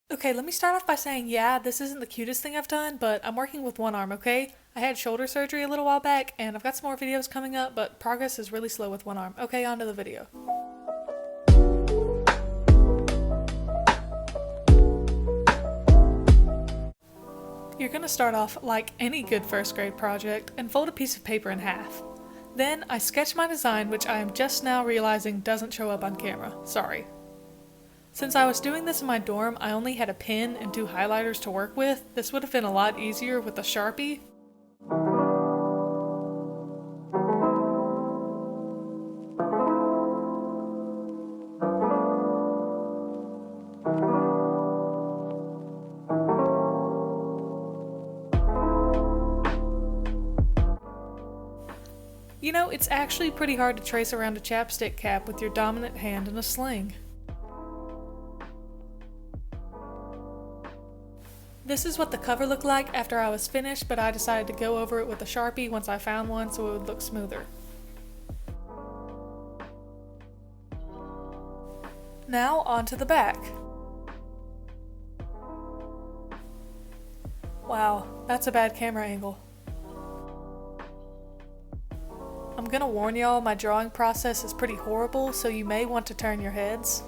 Okay, let me start off by saying, yeah, this isn't the cutest thing I've done, but I'm working with one arm, okay? I had shoulder surgery a little while back, and I've got some more videos coming up, but progress is really slow with one arm. Okay, on to the video. You're gonna start off like any good first grade project and fold a piece of paper in half. Then I sketch my design, which I am just now realizing doesn't show up on camera. Sorry. Since I was doing this in my dorm, I only had a pen and two highlighters to work with. This would have been a lot easier with a Sharpie. You know, it's actually pretty hard to trace around a chapstick cap with your dominant hand in a sling. This is what the cover looked like after I was finished, but I decided to go over it with a Sharpie once I found one so it would look smoother. Now onto the back. Wow, that's a bad camera angle. I'm gonna warn y'all, my drawing process is pretty horrible, so you may want to turn your heads.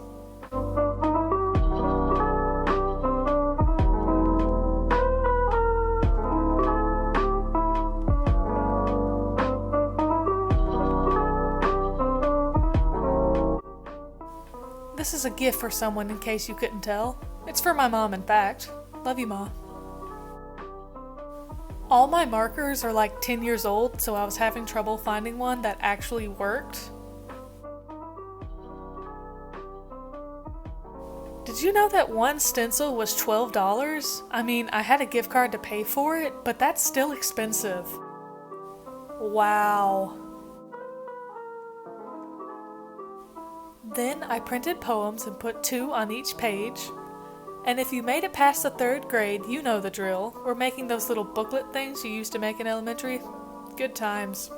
This is a gift for someone in case you couldn't tell. It's for my mom, in fact. Love you, Ma. All my markers are like 10 years old, so I was having trouble finding one that actually worked. Did you know that one stencil was $12? I mean, I had a gift card to pay for it, but that's still expensive. Wow. Then I printed poems and put 2 on each page. And if you made it past the 3rd grade, you know the drill. We're making those little booklet things you used to make in elementary. Good times.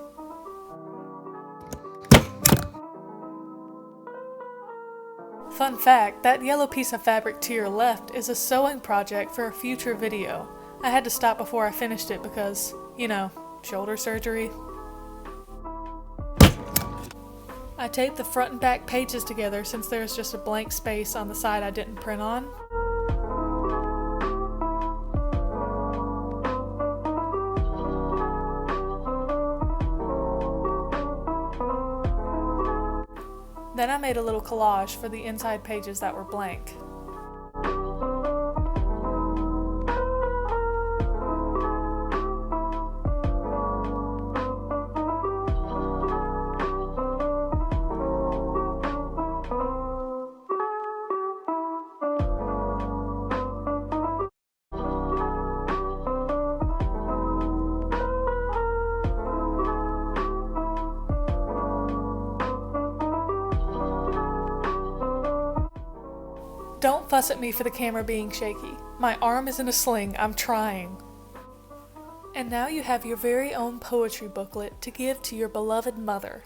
Fun fact, that yellow piece of fabric to your left is a sewing project for a future video. I had to stop before I finished it because, you know, shoulder surgery. I taped the front and back pages together since there's just a blank space on the side I didn't print on. Then I made a little collage for the inside pages that were blank. Don't fuss at me for the camera being shaky. My arm is in a sling, I'm trying. And now you have your very own poetry booklet to give to your beloved mother.